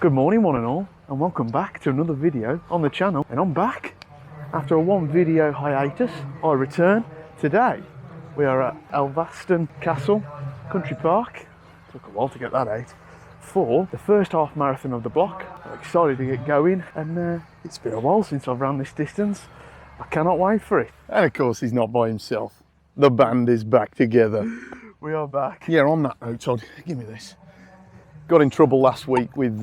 Good morning one and all, and welcome back to another video on the channel. And I'm back after a one video hiatus. I return today. We are at Elvaston Castle Country Park. Took a while to get that out for the first half marathon of the block. I'm excited to get going, and it's been a while since I've run this distance. I cannot wait for it. And of course he's not by himself. The band is back together. We are back. Yeah, on that note, Todd, give me this. Got in trouble last week with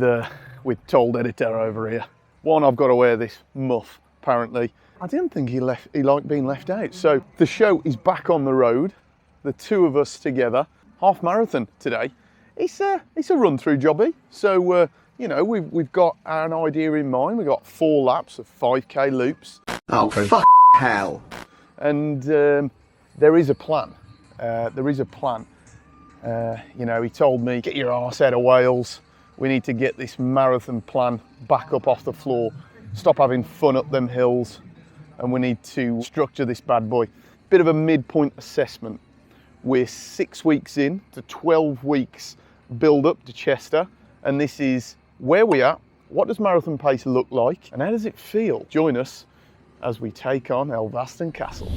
Told Editor over here. One, I've got to wear this muff, apparently. I didn't think he liked being left out. So the show is back on the road. The two of us together. Half marathon today. It's a run-through jobby. So, you know, we've got an idea in mind. We've got 4 laps of 5k loops. Oh, fuck hell. And there is a plan. You know, he told me, get your arse out of Wales. We need to get this marathon plan back up off the floor. Stop having fun up them hills. And we need to structure this bad boy. Bit of a midpoint assessment. We're 6 weeks in to 12 weeks build up to Chester. And this is where we are. What does marathon pace look like? And how does it feel? Join us as we take on Elvaston Castle.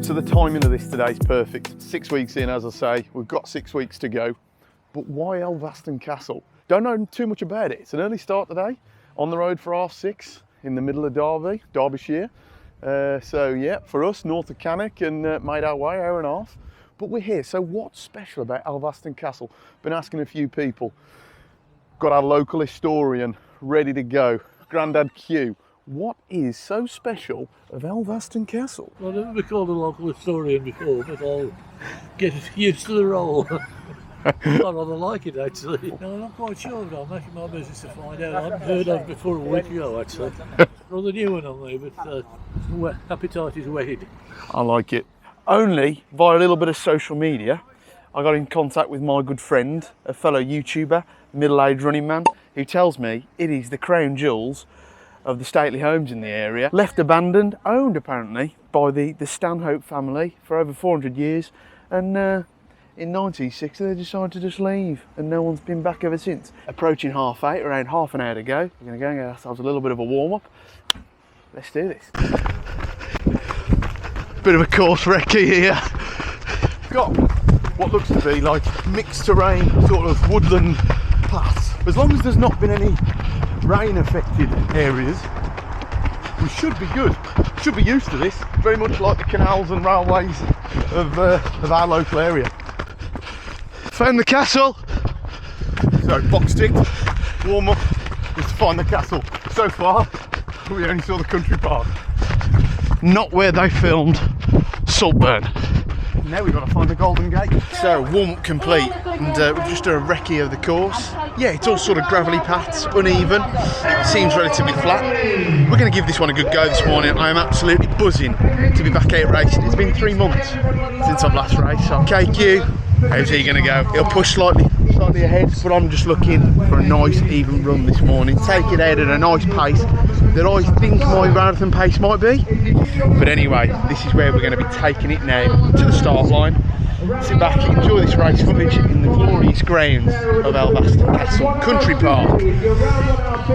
So the timing of this today is perfect. 6 weeks in, as I say, we've got 6 weeks to go. But why Elvaston Castle? Don't know too much about it. It's an early start today, on the road for half 6 in the middle of Derbyshire. So yeah, for us, north of Cannock, and made our way, hour and a half. But we're here. So what's special about Elvaston Castle? Been asking a few people. Got our local historian ready to go, Grandad Q. What is so special of Elvaston Castle? I've never been called a local historian before, but I'll get used to the role. I rather like it, actually. No, I'm not quite sure, but I'm making my business to find out. I hadn't heard of it before a week ago, actually. Rather new one on me, but appetite is whetted. I like it. Only via a little bit of social media, I got in contact with my good friend, a fellow YouTuber, middle-aged running man, who tells me it is the crown jewels of the stately homes in the area. Left abandoned, owned apparently by the Stanhope family for over 400 years. And in 1960 they decided to just leave, and no one's been back ever since. Approaching 8:30, around half an hour to go. We're going to go and get ourselves a little bit of a warm-up. Let's do this. Bit of a course recce here. Got what looks to be like mixed terrain, sort of woodland paths. As long as there's not been any rain affected areas, we should be good. Should be used to this. Very much like the canals and railways of our local area. Found the castle. So box ticked, warm up was to find the castle. So far we only saw the country park, not where they filmed Saltburn. Now we've got to find the Golden Gate. So warm up complete, and we've just done a recce of the course. Yeah, it's all sort of gravelly paths, uneven. It seems relatively flat. We're going to give this one a good go this morning. I am absolutely buzzing to be back out racing. It's been 3 months since I've last raced. So KQ, how's he going to go? He'll push slightly ahead, but I'm just looking for a nice even run this morning. Take it out at a nice pace that I think my marathon pace might be. But anyway, this is where we're going to be taking it now, to the start line. Sit back, enjoy this race footage in the glorious grounds of Elvaston Castle Country Park.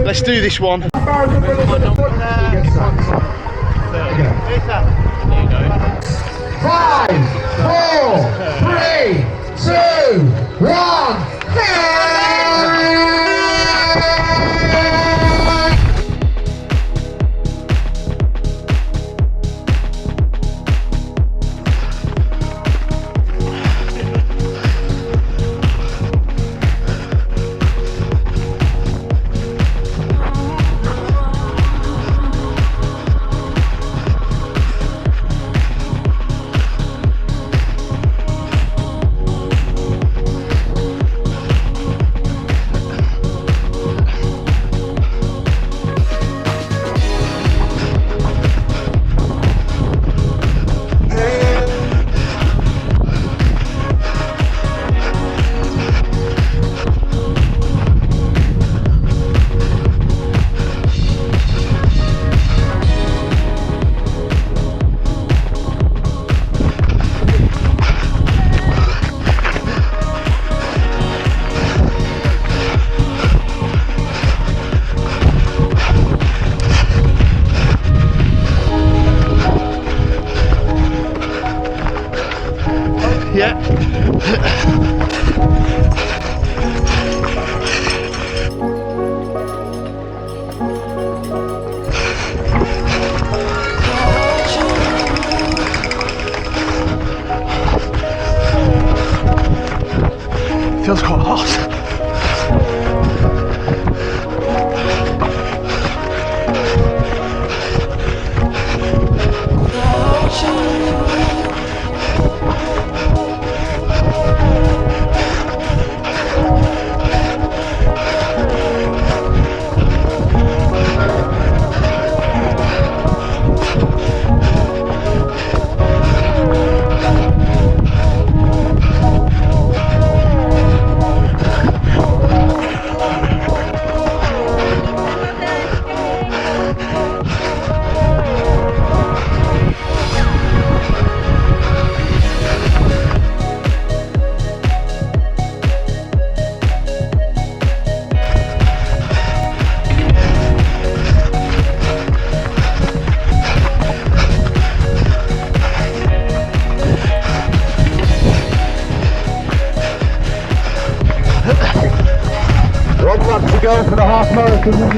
Let's do this one. 5, 4, 3, 2, 1.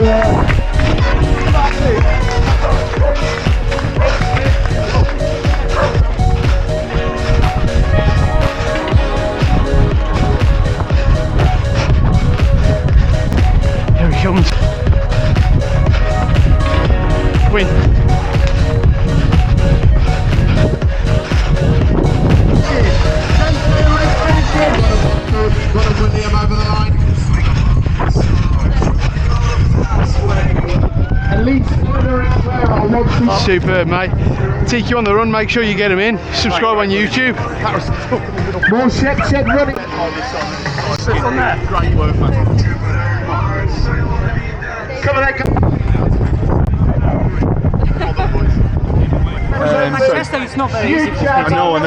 Here he comes. Win. Superb, mate. Take you on the run, make sure you get him in. Subscribe on YouTube. More shed running. Great work, man. Come on, Manchester, it's not very easy. I know.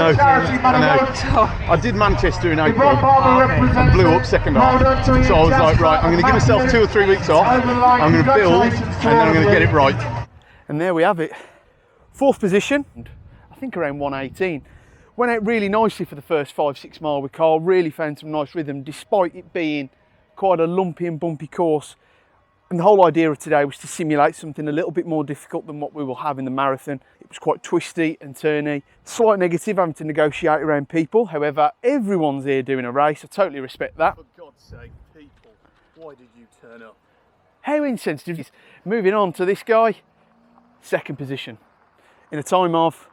I did Manchester in April and blew up second half. So I was like, right, I'm going to give myself 2 or 3 weeks off. I'm going to build and then I'm going to get it right. And there we have it. 4th position, I think around 118. Went out really nicely for the first 5-6 mile with Carl, really found some nice rhythm despite it being quite a lumpy and bumpy course. And the whole idea of today was to simulate something a little bit more difficult than what we will have in the marathon. It was quite twisty and turny. Slight negative having to negotiate around people. However, everyone's here doing a race. I totally respect that. For God's sake, people, why did you turn up? How insensitive is moving on to this guy? 2nd position in a time of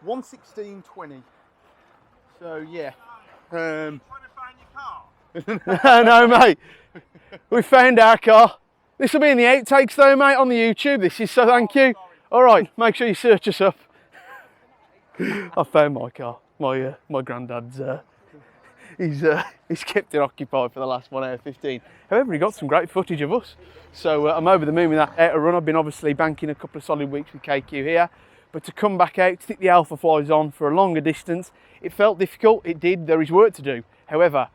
1:16:20. So yeah. No, mate. We found our car. This will be in the outtakes though, mate, on the YouTube. This is, so thank you. All right, make sure you search us up. I found my car. My granddad's. He's kept it occupied for the last 1 hour 15. However, he got some great footage of us. So I'm over the moon with that outer run. I've been obviously banking a couple of solid weeks with KQ here. But to come back out, stick the Alpha Flies on for a longer distance, it felt difficult, it did, there is work to do. However,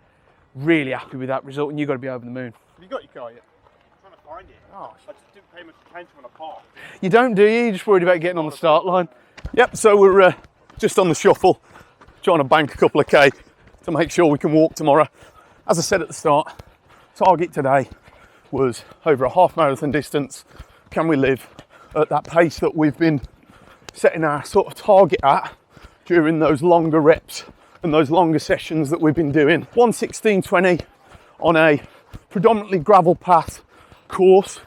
really happy with that result and you've got to be over the moon. Have you got your car yet? I'm trying to find it. Oh, I just didn't pay much attention when I parked. You don't, do you? You're just worried about getting on the start line. Yep, so we're just on the shuffle, trying to bank a couple of K to make sure we can walk tomorrow. As I said at the start, target today was over a half marathon distance. Can we live at that pace that we've been setting our sort of target at during those longer reps and those longer sessions that we've been doing? 1:16:20 on a predominantly gravel path course,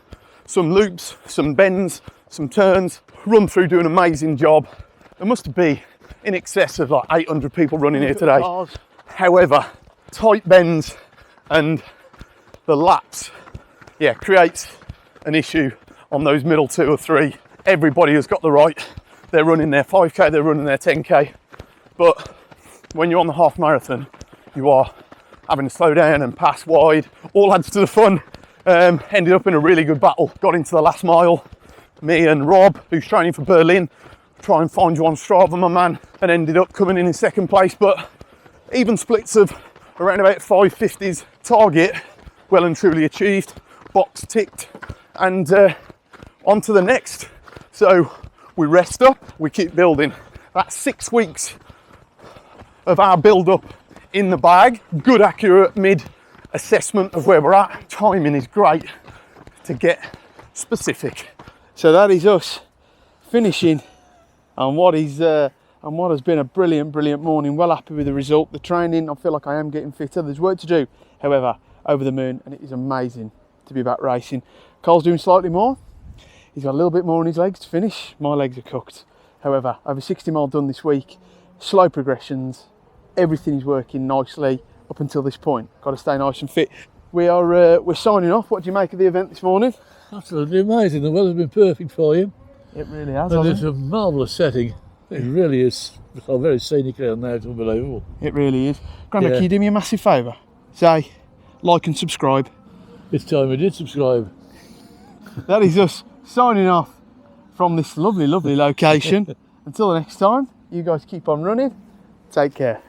some loops, some bends, some turns, run through, do an amazing job. There must be in excess of like 800 people running here today. However, tight bends and the laps, yeah, creates an issue on those middle 2 or 3. Everybody has got the right. They're running their 5K, they're running their 10K. But when you're on the half marathon, you are having to slow down and pass wide. All adds to the fun. Ended up in a really good battle. Got into the last mile. Me and Rob, who's training for Berlin, try and find you on Strava, my man, and ended up coming in 2nd place. But even splits of around about 550s target, well and truly achieved. Box ticked, and on to the next. So we rest up, we keep building. That's 6 weeks of our build up in the bag. Good, accurate mid assessment of where we're at. Timing is great to get specific. So that is us finishing on what has been a brilliant morning. Well happy with the result. The training, I feel like I am getting fitter. There's work to do. However, over the moon, and it is amazing to be back racing. Cole's doing slightly more. He's got a little bit more on his legs to finish. My legs are cooked. However, over 60 mile done this week. Slow progressions. Everything is working nicely up until this point. Got to stay nice and fit. We're signing off. What do you make of the event this morning? Absolutely amazing. The weather's been perfect for you. It really has. And hasn't it's a marvellous setting. It really is. It's all very scenic around now. It's unbelievable. It really is. Grandad, Yeah. can you do me a massive favour? Say, like and subscribe. It's time we did subscribe. That is us signing off from this lovely location. Until the next time, you guys keep on running. Take care.